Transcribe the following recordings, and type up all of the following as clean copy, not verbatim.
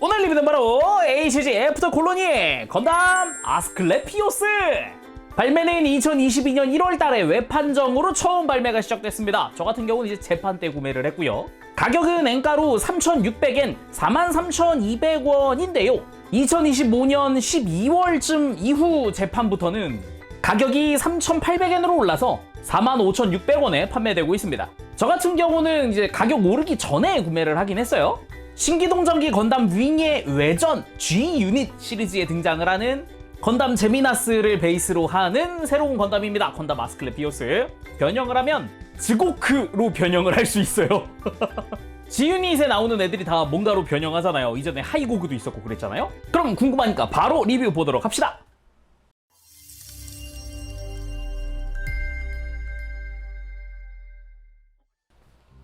오늘 리뷰는 바로 HG 애프터 콜로니 건담 아스클레피오스. 발매는 2022년 1월달에 웹판정으로 처음 발매가 시작됐습니다. 저 같은 경우는 이제 재판 때 구매를 했고요. 가격은 엔가로 3,600엔, 43,200원인데요. 2025년 12월쯤 이후 재판부터는 가격이 3,800엔으로 올라서 45,600원에 판매되고 있습니다. 저 같은 경우는 이제 가격 오르기 전에 구매를 하긴 했어요. 신기동전기 건담 윙의 외전 G 유닛 시리즈에 등장을 하는 건담 제미나스를 베이스로 하는 새로운 건담입니다. 건담 아스클레피오스. 변형을 하면 지고크로 변형을 할 수 있어요. G 유닛에 나오는 애들이 다 뭔가로 변형하잖아요. 이전에 하이고그도 있었고 그랬잖아요. 그럼 궁금하니까 바로 리뷰 보도록 합시다.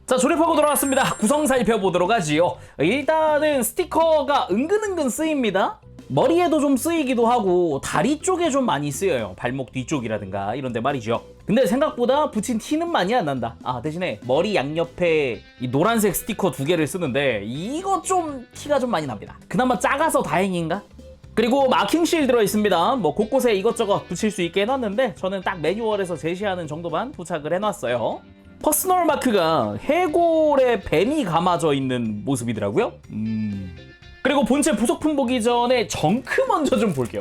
자, 조립하고 돌아왔습니다. 구성 살펴보도록 하지요. 일단은 스티커가 은근은근 쓰입니다. 머리에도 좀 쓰이기도 하고 다리 쪽에 좀 많이 쓰여요. 발목 뒤쪽이라든가 이런 데 말이죠. 근데 생각보다 붙인 티는 많이 안 난다. 대신에 머리 양옆에 이 노란색 스티커 2개를 쓰는데 이거 좀 티가 좀 많이 납니다. 그나마 작아서 다행인가? 그리고 마킹 실 들어있습니다. 뭐 곳곳에 이것저것 붙일 수 있게 해놨는데 저는 딱 매뉴얼에서 제시하는 정도만 부착을 해놨어요. 퍼스널 마크가 해골에 뱀이 감아져 있는 모습이더라고요. 그리고 본체 부속품 보기 전에 정크 먼저 좀 볼게요.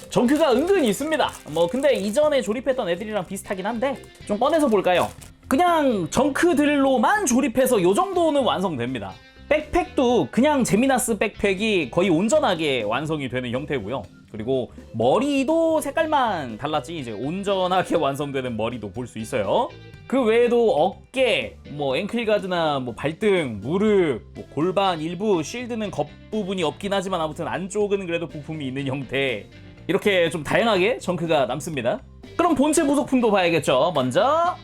정크가 은근히 있습니다. 근데 이전에 조립했던 애들이랑 비슷하긴 한데 좀 꺼내서 볼까요? 그냥 정크들로만 조립해서 요 정도는 완성됩니다. 백팩도 그냥 제미나스 백팩이 거의 온전하게 완성이 되는 형태고요. 그리고 머리도 색깔만 달랐지 이제 온전하게 완성되는 머리도 볼 수 있어요. 그 외에도 어깨, 앵클가드나 발등, 무릎, 골반 일부, 쉴드는 겉부분이 없긴 하지만 아무튼 안쪽은 그래도 부품이 있는 형태. 이렇게 좀 다양하게 정크가 남습니다. 그럼 본체 부속품도 봐야겠죠. 먼저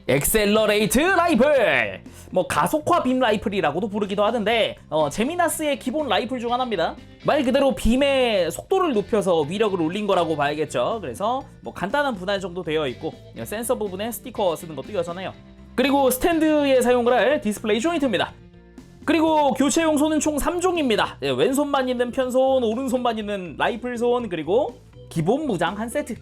엑셀러레이트 라이플! 가속화 빔 라이플이라고도 부르기도 하는데 제미나스의 기본 라이플 중 하나입니다. 말 그대로 빔의 속도를 높여서 위력을 올린 거라고 봐야겠죠. 그래서 간단한 분할 정도 되어 있고 센서 부분에 스티커 쓰는 것도 여전해요. 그리고 스탠드에 사용을 할 디스플레이 조인트입니다. 그리고 교체용 손은 총 3종입니다. 왼손만 있는 편손, 오른손만 있는 라이플 손, 그리고 기본 무장 한 세트.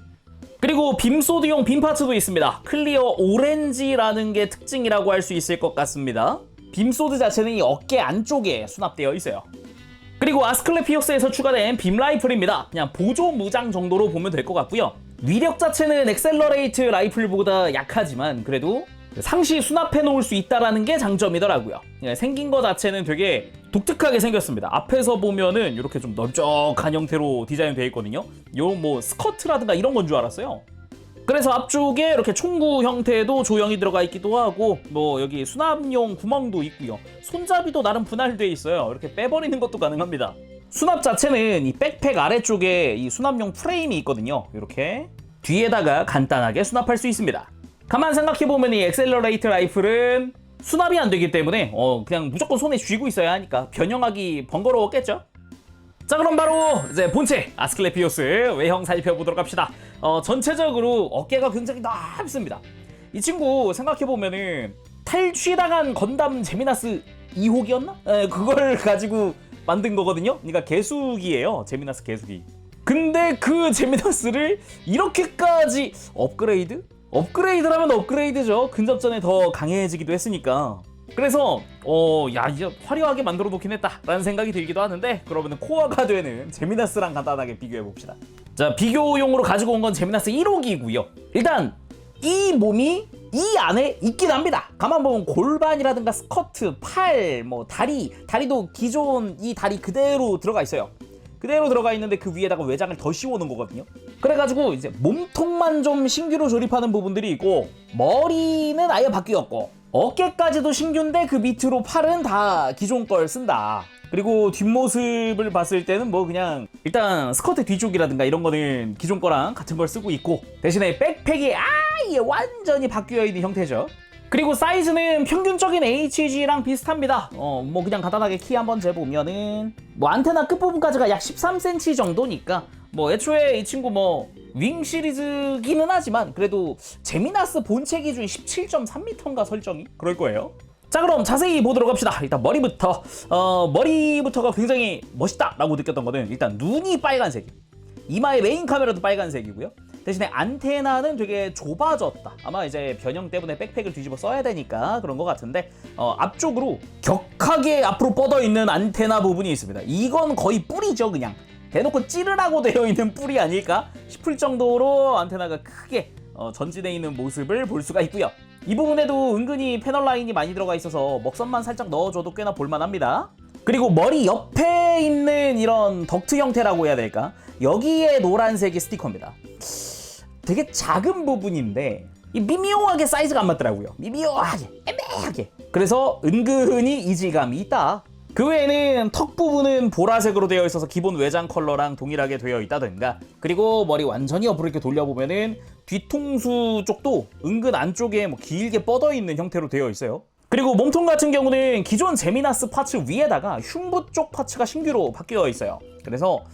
그리고 빔소드용 빔파츠도 있습니다. 클리어 오렌지라는 게 특징이라고 할 수 있을 것 같습니다. 빔소드 자체는 이 어깨 안쪽에 수납되어 있어요. 그리고 아스클레피오스에서 추가된 빔 라이플입니다. 그냥 보조 무장 정도로 보면 될 것 같고요. 위력 자체는 엑셀러레이트 라이플보다 약하지만 그래도 상시 수납해 놓을 수 있다는 게 장점이더라고요. 생긴 거 자체는 되게 독특하게 생겼습니다. 앞에서 보면은 이렇게 좀 넓적한 형태로 디자인되어 있거든요. 요 스커트라든가 이런 건 줄 알았어요. 그래서 앞쪽에 이렇게 총구 형태도 조형이 들어가 있기도 하고 여기 수납용 구멍도 있고요. 손잡이도 나름 분할되어 있어요. 이렇게 빼버리는 것도 가능합니다. 수납 자체는 이 백팩 아래쪽에 이 수납용 프레임이 있거든요. 이렇게 뒤에다가 간단하게 수납할 수 있습니다. 가만 생각해보면 이 엑셀러레이트 라이플은 수납이 안 되기 때문에 그냥 무조건 손에 쥐고 있어야 하니까 변형하기 번거로웠겠죠? 자, 그럼 바로 이제 본체 아스클레피오스 외형 살펴보도록 합시다. 전체적으로 어깨가 굉장히 넓습니다. 이 친구 생각해보면은 탈취당한 건담 제미나스 2호기였나? 그걸 가지고 만든 거거든요. 그러니까 개수기예요. 제미나스 개수기. 근데 그 제미나스를 이렇게까지 업그레이드라면 업그레이드죠. 근접전에 더 강해지기도 했으니까. 그래서 이제 화려하게 만들어 놓긴 했다 라는 생각이 들기도 하는데, 그러면 코어가 되는 제미나스랑 간단하게 비교해 봅시다. 자, 비교용으로 가지고 온 건 제미나스 1호기고요. 일단 이 몸이 이 안에 있긴 합니다. 가만 보면 골반이라든가 스커트, 팔, 다리도 기존 이 다리 그대로 들어가 있어요. 그대로 들어가 있는데 그 위에다가 외장을 더 씌워놓은 거거든요. 그래가지고 이제 몸통만 좀 신규로 조립하는 부분들이 있고, 머리는 아예 바뀌었고, 어깨까지도 신규인데 그 밑으로 팔은 다 기존 걸 쓴다. 그리고 뒷모습을 봤을 때는 그냥 일단 스커트 뒤쪽이라든가 이런 거는 기존 거랑 같은 걸 쓰고 있고, 대신에 백팩이 아예 완전히 바뀌어 있는 형태죠. 그리고 사이즈는 평균적인 HG랑 비슷합니다. 그냥 간단하게 키 한번 재보면은 안테나 끝부분까지가 약 13cm 정도니까 애초에 이 친구 윙 시리즈기는 하지만 그래도 제미나스 본체 기준 17.3m인가 설정이? 그럴 거예요. 자, 그럼 자세히 보도록 합시다. 일단 머리부터가 굉장히 멋있다라고 느꼈던 거는 일단 눈이 빨간색이에요. 이마의 메인 카메라도 빨간색이고요. 대신에 안테나는 되게 좁아졌다. 아마 이제 변형 때문에 백팩을 뒤집어 써야 되니까 그런 것 같은데, 앞쪽으로 격하게 앞으로 뻗어 있는 안테나 부분이 있습니다. 이건 거의 뿔이죠. 그냥 대놓고 찌르라고 되어 있는 뿔이 아닐까 싶을 정도로 안테나가 크게 전진해 있는 모습을 볼 수가 있고요. 이 부분에도 은근히 패널 라인이 많이 들어가 있어서 먹선만 살짝 넣어줘도 꽤나 볼만합니다. 그리고 머리 옆에 있는 이런 덕트 형태라고 해야 될까? 여기에 노란색이 스티커입니다. 되게 작은 부분인데 미묘하게 사이즈가 안 맞더라고요. 미묘하게, 애매하게. 그래서 은근히 이질감이 있다. 그 외에는 턱 부분은 보라색으로 되어 있어서 기본 외장 컬러랑 동일하게 되어 있다든가, 그리고 머리 완전히 옆으로 이렇게 돌려보면은 뒤통수 쪽도 은근 안쪽에 뭐 길게 뻗어 있는 형태로 되어 있어요. 그리고 몸통 같은 경우는 기존 제미나스 파츠 위에다가 흉부 쪽 파츠가 신규로 바뀌어 있어요. 그래서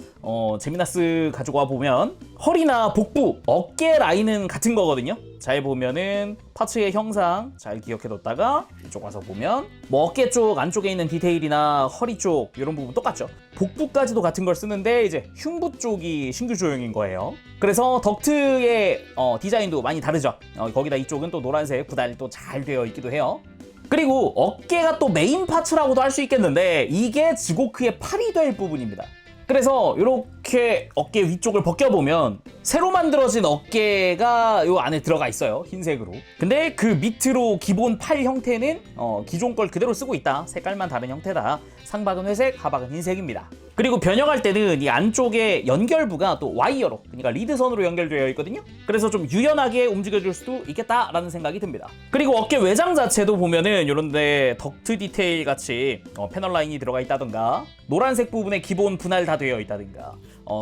제미나스 가지고 와 보면 허리나 복부, 어깨 라인은 같은 거거든요. 잘 보면은 파츠의 형상 잘 기억해뒀다가 이쪽 와서 보면 뭐 어깨 쪽 안쪽에 있는 디테일이나 허리 쪽 이런 부분 똑같죠. 복부까지도 같은 걸 쓰는데 이제 흉부 쪽이 신규 조형인 거예요. 그래서 덕트의 디자인도 많이 다르죠. 거기다 이쪽은 또 노란색 분할이 또 잘 되어 있기도 해요. 그리고 어깨가 또 메인 파츠라고도 할 수 있겠는데 이게 지고크의 팔이 될 부분입니다. 그래서 이렇게 어깨 위쪽을 벗겨보면 새로 만들어진 어깨가 요 안에 들어가 있어요. 흰색으로. 근데 그 밑으로 기본 팔 형태는 기존 걸 그대로 쓰고 있다. 색깔만 다른 형태다. 상박은 회색, 하박은 흰색입니다. 그리고 변형할 때는 이 안쪽에 연결부가 또 와이어로, 그러니까 리드선으로 연결되어 있거든요. 그래서 좀 유연하게 움직여줄 수도 있겠다라는 생각이 듭니다. 그리고 어깨 외장 자체도 보면은 이런데 덕트 디테일 같이 패널 라인이 들어가 있다던가, 노란색 부분에 기본 분할 다 되어 있다든가,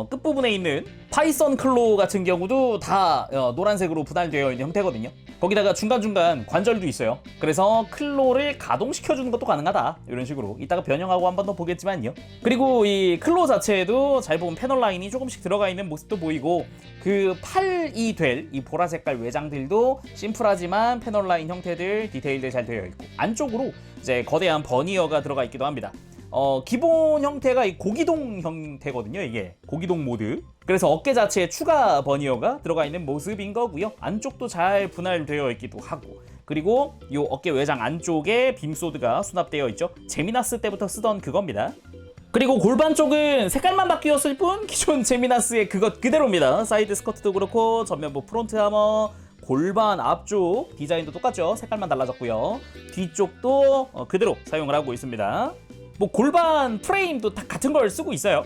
끝부분에 있는 파이썬 클로 같은 경우도 다 노란색으로 분할되어 있는 형태거든요. 거기다가 중간중간 관절도 있어요. 그래서 클로를 가동시켜주는 것도 가능하다. 이런 식으로 이따가 변형하고 한 번 더 보겠지만요. 그리고 이 클로 자체에도 잘 보면 패널 라인이 조금씩 들어가 있는 모습도 보이고, 그 팔이 될 이 보라 색깔 외장들도 심플하지만 패널 라인 형태들, 디테일들 잘 되어 있고, 안쪽으로 이제 거대한 버니어가 들어가 있기도 합니다. 기본 형태가 이 고기동 형태거든요. 이게 고기동 모드. 그래서 어깨 자체에 추가 버니어가 들어가 있는 모습인 거고요. 안쪽도 잘 분할되어 있기도 하고, 그리고 이 어깨 외장 안쪽에 빔소드가 수납되어 있죠. 제미나스 때부터 쓰던 그겁니다. 그리고 골반 쪽은 색깔만 바뀌었을 뿐 기존 제미나스의 그것 그대로입니다. 사이드 스커트도 그렇고 전면부 프론트 하머, 골반 앞쪽 디자인도 똑같죠. 색깔만 달라졌고요. 뒤쪽도 그대로 사용을 하고 있습니다. 뭐 골반 프레임도 다 같은 걸 쓰고 있어요.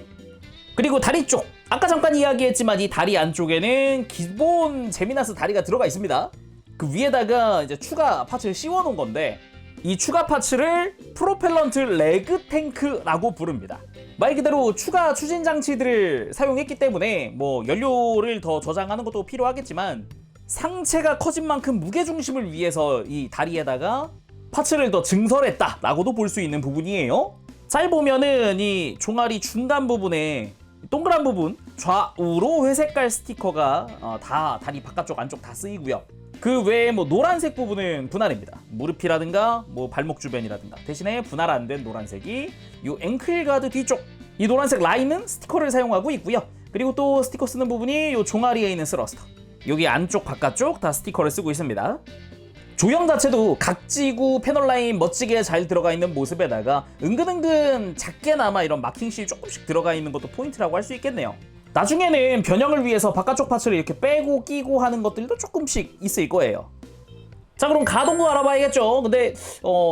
그리고 다리 쪽, 아까 잠깐 이야기했지만 이 다리 안쪽에는 기본 제미나스 다리가 들어가 있습니다. 그 위에다가 이제 추가 파츠를 씌워 놓은 건데, 이 추가 파츠를 프로펠런트 레그 탱크라고 부릅니다. 말 그대로 추가 추진 장치들을 사용했기 때문에 뭐 연료를 더 저장하는 것도 필요하겠지만, 상체가 커진 만큼 무게중심을 위해서 이 다리에다가 파츠를 더 증설했다라고도 볼 수 있는 부분이에요. 잘 보면은 이 종아리 중간 부분에 동그란 부분 좌우로 회색깔 스티커가 다 다리 바깥쪽 안쪽 다 쓰이고요. 그 외에 뭐 노란색 부분은 분할입니다. 무릎이라든가 뭐 발목 주변이라든가. 대신에 분할 안 된 노란색이 이 앵클 가드 뒤쪽, 이 노란색 라인은 스티커를 사용하고 있고요. 그리고 또 스티커 쓰는 부분이 이 종아리에 있는 스러스터, 여기 안쪽 바깥쪽 다 스티커를 쓰고 있습니다. 조형 자체도 각지구 패널 라인 멋지게 잘 들어가 있는 모습에다가 은근은근 작게나마 이런 마킹실이 조금씩 들어가 있는 것도 포인트라고 할 수 있겠네요. 나중에는 변형을 위해서 바깥쪽 파츠를 이렇게 빼고 끼고 하는 것들도 조금씩 있을 거예요. 자, 그럼 가동도 알아봐야겠죠. 근데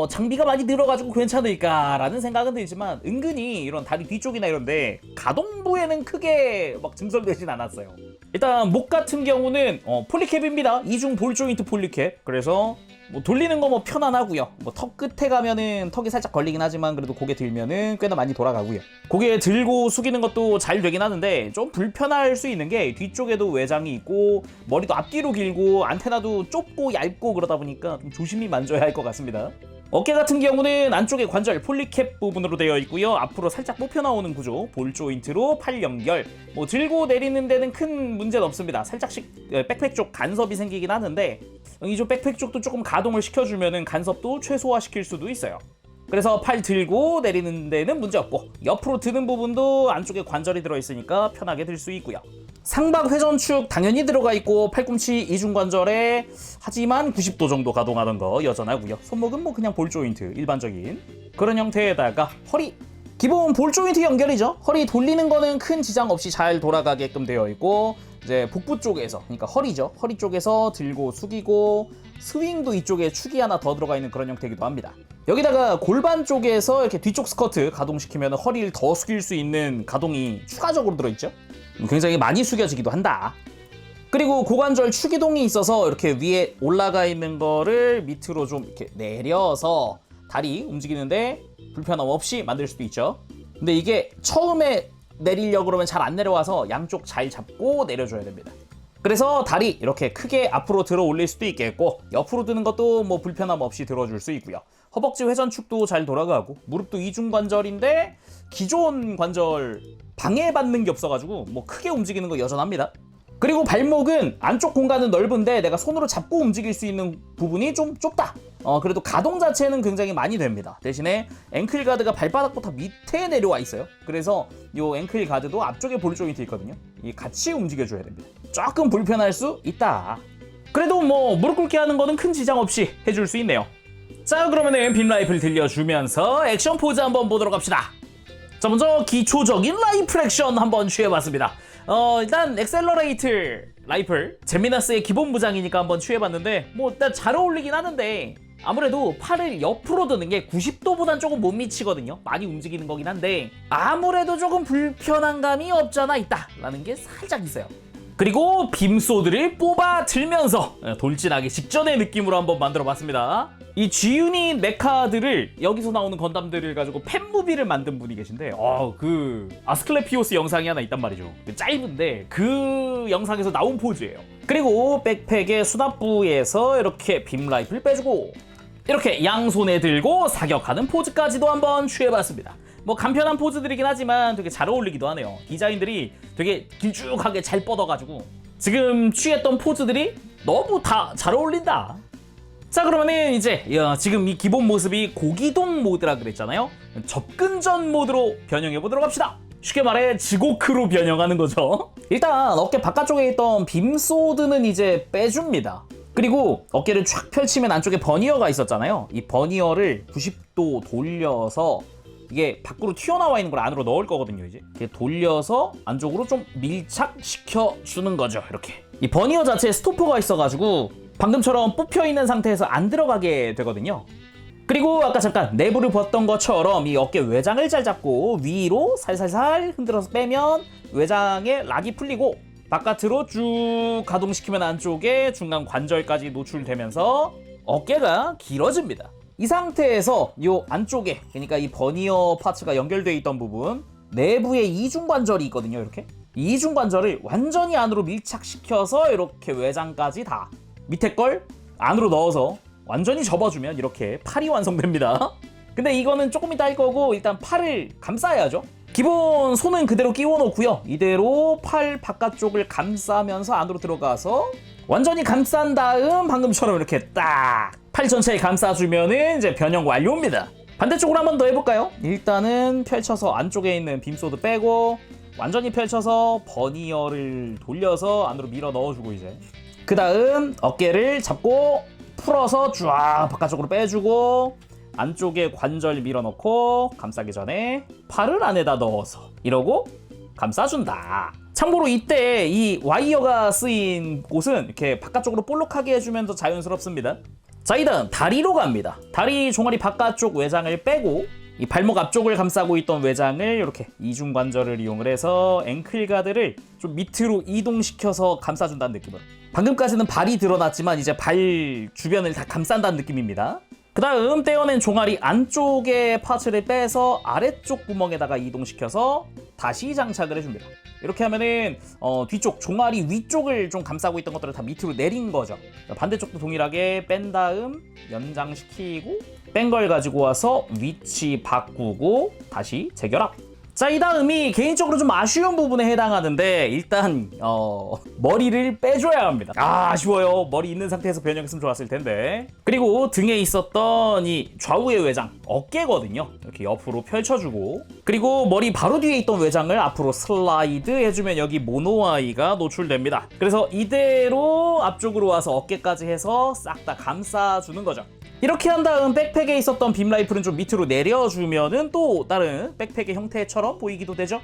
장비가 많이 들어가지고 괜찮을까라는 생각은 들지만, 은근히 이런 다리 뒤쪽이나 이런데 가동부에는 크게 막 증설되진 않았어요. 일단 목 같은 경우는 폴리캡입니다. 이중 볼 조인트 폴리캡. 그래서 뭐 돌리는 거 뭐 편안하고요. 뭐 턱 끝에 가면은 턱이 살짝 걸리긴 하지만 그래도 고개 들면은 꽤나 많이 돌아가고요. 고개 들고 숙이는 것도 잘 되긴 하는데 좀 불편할 수 있는 게, 뒤쪽에도 외장이 있고 머리도 앞뒤로 길고 안테나도 좁고 얇고 그러다 보니까 좀 조심히 만져야 할 것 같습니다. 어깨 같은 경우는 안쪽에 관절 폴리캡 부분으로 되어 있고요. 앞으로 살짝 뽑혀 나오는 구조, 볼 조인트로 팔 연결. 뭐 들고 내리는 데는 큰 문제는 없습니다. 살짝씩 백팩 쪽 간섭이 생기긴 하는데 이쪽 백팩 쪽도 조금 가동을 시켜주면은 간섭도 최소화시킬 수도 있어요. 그래서 팔 들고 내리는 데는 문제 없고 옆으로 드는 부분도 안쪽에 관절이 들어있으니까 편하게 들 수 있고요. 상박 회전축 당연히 들어가 있고 팔꿈치 이중관절에 하지만 90도 정도 가동하던 거 여전하고요. 손목은 뭐 그냥 볼 조인트 일반적인 그런 형태에다가 허리 기본 볼 조인트 연결이죠. 허리 돌리는 거는 큰 지장 없이 잘 돌아가게끔 되어 있고 이제 복부 쪽에서 그러니까 허리죠. 허리 쪽에서 들고 숙이고 스윙도 이쪽에 축이 하나 더 들어가 있는 그런 형태이기도 합니다. 여기다가 골반 쪽에서 이렇게 뒤쪽 스커트 가동시키면 허리를 더 숙일 수 있는 가동이 추가적으로 들어있죠. 굉장히 많이 숙여지기도 한다. 그리고 고관절 추기동이 있어서 이렇게 위에 올라가 있는 거를 밑으로 좀 이렇게 내려서 다리 움직이는데 불편함 없이 만들 수도 있죠. 근데 이게 처음에 내리려고 그러면 잘 안 내려와서 양쪽 잘 잡고 내려줘야 됩니다. 그래서 다리 이렇게 크게 앞으로 들어 올릴 수도 있겠고 옆으로 드는 것도 뭐 불편함 없이 들어줄 수 있고요. 허벅지 회전축도 잘 돌아가고 무릎도 이중관절인데 기존 관절 방해받는 게 없어가지고 뭐 크게 움직이는 거 여전합니다. 그리고 발목은 안쪽 공간은 넓은데 내가 손으로 잡고 움직일 수 있는 부분이 좀 좁다. 그래도 가동 자체는 굉장히 많이 됩니다. 대신에 앵클 가드가 발바닥보다 밑에 내려와 있어요. 그래서 이 앵클 가드도 앞쪽에 볼 조인트 있거든요. 이 같이 움직여줘야 됩니다. 조금 불편할 수 있다. 그래도 뭐 무릎 꿇게 하는 거는 큰 지장 없이 해줄 수 있네요. 자, 그러면은 빔 라이플 들려주면서 액션 포즈 한번 보도록 합시다. 자, 먼저 기초적인 라이플 액션 한번 취해봤습니다. 일단 엑셀러레이트 라이플 제미나스의 기본 무장이니까 한번 취해봤는데 뭐 일단 잘 어울리긴 하는데 아무래도 팔을 옆으로 드는 게 90도보단 조금 못 미치거든요. 많이 움직이는 거긴 한데 아무래도 조금 불편한 감이 없잖아 있다 라는 게 살짝 있어요. 그리고 빔소드를 뽑아 들면서 돌진하기 직전의 느낌으로 한번 만들어 봤습니다. 이 G유닛 메카들을 여기서 나오는 건담들을 가지고 팬무비를 만든 분이 계신데 그 아스클레피오스 영상이 하나 있단 말이죠. 짧은데 그 영상에서 나온 포즈예요. 그리고 백팩의 수납부에서 이렇게 빔 라이플 빼주고 이렇게 양손에 들고 사격하는 포즈까지도 한번 취해봤습니다. 뭐 간편한 포즈들이긴 하지만 되게 잘 어울리기도 하네요. 디자인들이 되게 길쭉하게 잘 뻗어가지고 지금 취했던 포즈들이 너무 다 잘 어울린다. 자, 그러면은 이제 지금 이 기본 모습이 고기동 모드라 그랬잖아요. 접근전 모드로 변형해보도록 합시다. 쉽게 말해 지고크로 변형하는 거죠. 일단 어깨 바깥쪽에 있던 빔소드는 이제 빼줍니다. 그리고 어깨를 쫙 펼치면 안쪽에 버니어가 있었잖아요. 이 버니어를 90도 돌려서 이게 밖으로 튀어나와 있는 걸 안으로 넣을 거거든요. 이제 이렇게 돌려서 안쪽으로 좀 밀착시켜 주는 거죠. 이렇게 이 버니어 자체에 스토퍼가 있어가지고 방금처럼 뽑혀 있는 상태에서 안 들어가게 되거든요. 그리고 아까 잠깐 내부를 봤던 것처럼 이 어깨 외장을 잘 잡고 위로 살살살 흔들어서 빼면 외장에 락이 풀리고 바깥으로 쭉 가동시키면 안쪽에 중간 관절까지 노출되면서 어깨가 길어집니다. 이 상태에서 이 안쪽에 그러니까 이 버니어 파츠가 연결되어 있던 부분 내부에 이중관절이 있거든요. 이렇게 이중관절을 완전히 안으로 밀착시켜서 이렇게 외장까지 다 밑에 걸 안으로 넣어서 완전히 접어주면 이렇게 팔이 완성됩니다. 근데 이거는 조금 이따 할 거고 일단 팔을 감싸야죠. 기본 손은 그대로 끼워 놓고요. 이대로 팔 바깥쪽을 감싸면서 안으로 들어가서 완전히 감싼 다음 방금처럼 이렇게 딱 팔 전체에 감싸주면은 이제 변형 완료입니다. 반대쪽으로 한 번 더 해볼까요? 일단은 펼쳐서 안쪽에 있는 빔소드 빼고 완전히 펼쳐서 버니어를 돌려서 안으로 밀어 넣어주고 이제 그 다음 어깨를 잡고 풀어서 쫙 바깥쪽으로 빼주고 안쪽에 관절 밀어넣고 감싸기 전에 팔을 안에다 넣어서 이러고 감싸준다. 참고로 이때 이 와이어가 쓰인 곳은 이렇게 바깥쪽으로 볼록하게 해주면 더 자연스럽습니다. 자, 이다음 다리로 갑니다. 다리 종아리 바깥쪽 외장을 빼고 이 발목 앞쪽을 감싸고 있던 외장을 이렇게 이중관절을 이용을 해서 앵클 가드를 좀 밑으로 이동시켜서 감싸준다는 느낌으로. 방금까지는 발이 드러났지만 이제 발 주변을 다 감싼다는 느낌입니다. 그 다음 떼어낸 종아리 안쪽의 파츠를 빼서 아래쪽 구멍에다가 이동시켜서 다시 장착을 해줍니다. 이렇게 하면은 뒤쪽 종아리 위쪽을 좀 감싸고 있던 것들을 다 밑으로 내린 거죠. 반대쪽도 동일하게 뺀 다음 연장시키고 뺀 걸 가지고 와서 위치 바꾸고 다시 재결합. 자, 이 다음이 개인적으로 좀 아쉬운 부분에 해당하는데 일단 머리를 빼줘야 합니다. 아쉬워요. 머리 있는 상태에서 변형했으면 좋았을 텐데. 그리고 등에 있었던 이 좌우의 외장, 어깨거든요. 이렇게 옆으로 펼쳐주고, 그리고 머리 바로 뒤에 있던 외장을 앞으로 슬라이드 해주면 여기 모노아이가 노출됩니다. 그래서 이대로 앞쪽으로 와서 어깨까지 해서 싹 다 감싸주는 거죠. 이렇게 한 다음 백팩에 있었던 빔 라이플은 좀 밑으로 내려주면은 또 다른 백팩의 형태처럼 보이기도 되죠.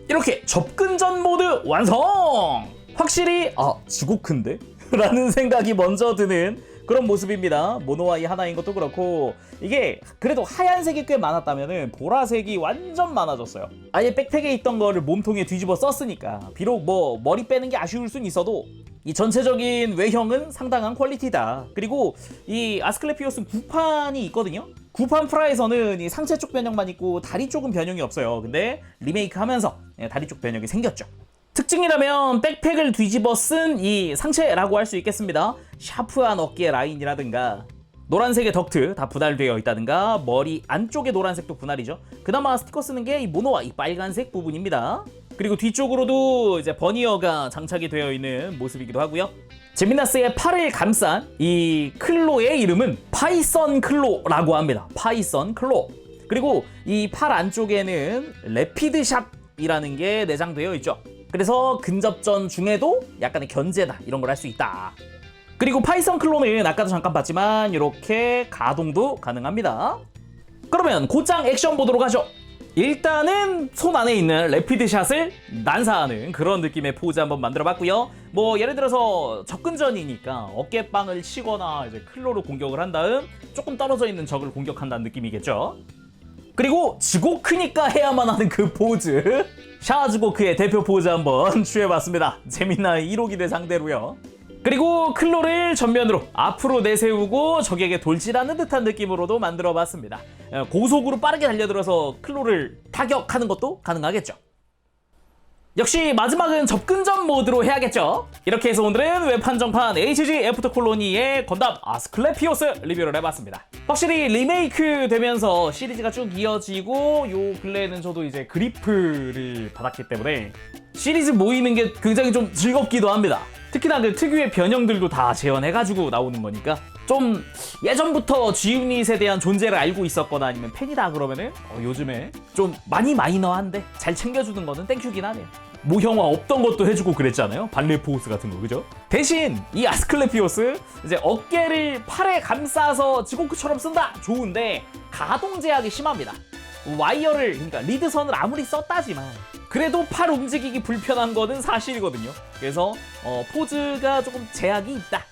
이렇게 접근전 모드 완성! 확실히 지고큰데? 라는 생각이 먼저 드는 그런 모습입니다. 모노아이 하나인 것도 그렇고, 이게 그래도 하얀색이 꽤 많았다면은 보라색이 완전 많아졌어요. 아예 백팩에 있던 거를 몸통에 뒤집어 썼으니까 비록 뭐 머리 빼는 게 아쉬울 순 있어도 이 전체적인 외형은 상당한 퀄리티다. 그리고 이 아스클레피오스 9판이 있거든요. 9판 프라에서는 이 상체 쪽 변형만 있고 다리 쪽은 변형이 없어요. 근데 리메이크 하면서 다리 쪽 변형이 생겼죠. 특징이라면 백팩을 뒤집어 쓴 이 상체라고 할 수 있겠습니다. 샤프한 어깨 라인이라든가 노란색의 덕트 다 분할되어 있다든가 머리 안쪽의 노란색도 분할이죠. 그나마 스티커 쓰는 게 이 모노와 이 빨간색 부분입니다. 그리고 뒤쪽으로도 이제 버니어가 장착이 되어 있는 모습이기도 하고요. 제미나스의 팔을 감싼 이 클로의 이름은 파이썬 클로라고 합니다. 파이썬 클로. 그리고 이 팔 안쪽에는 레피드 샷이라는 게 내장되어 있죠. 그래서 근접전 중에도 약간의 견제다 이런 걸 할 수 있다. 그리고 파이썬 클로는 아까도 잠깐 봤지만 이렇게 가동도 가능합니다. 그러면 곧장 액션 보도록 하죠. 일단은 손 안에 있는 레피드샷을 난사하는 그런 느낌의 포즈 한번 만들어 봤고요. 뭐 예를 들어서 접근전이니까 어깨빵을 치거나 이제 클로로 공격을 한 다음 조금 떨어져 있는 적을 공격한다는 느낌이겠죠. 그리고 지고크니까 해야만 하는 그 포즈, 샤즈고크의 대표 포즈 한번 취해봤습니다. 재미나의 1호기대 상대로요. 그리고 클로를 전면으로 앞으로 내세우고 적에게 돌진하는 듯한 느낌으로도 만들어봤습니다. 고속으로 빠르게 달려들어서 클로를 타격하는 것도 가능하겠죠. 역시 마지막은 접근전 모드로 해야겠죠. 이렇게 해서 오늘은 웹한정판 HG 애프터 콜로니의 건담 아스클레피오스 리뷰를 해봤습니다. 확실히 리메이크 되면서 시리즈가 쭉 이어지고 요 근래에는 저도 이제 그리프를 받았기 때문에 시리즈 모이는 게 굉장히 좀 즐겁기도 합니다. 특히나 그 특유의 변형들도 다 재현해가지고 나오는 거니까 좀 예전부터 G유닛에 대한 존재를 알고 있었거나 아니면 팬이다 그러면은 요즘에 좀 많이 마이너한데 잘 챙겨주는 거는 땡큐긴 하네요. 모형화 없던 것도 해주고 그랬잖아요. 발레 포스 같은 거, 그죠? 대신 이 아스클레피오스 이제 어깨를 팔에 감싸서 지고크처럼 쓴다 좋은데 가동 제약이 심합니다. 와이어를, 그러니까 리드선을 아무리 썼다지만 그래도 팔 움직이기 불편한 거는 사실이거든요. 그래서 포즈가 조금 제약이 있다,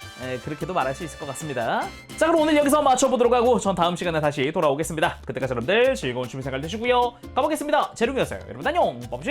그렇게도 말할 수 있을 것 같습니다. 자, 그럼 오늘 여기서 맞춰보도록 하고 전 다음 시간에 다시 돌아오겠습니다. 그때까지 여러분들 즐거운 취미생활 되시고요. 가보겠습니다. 재룡이었어요. 여러분 안녕. 범시.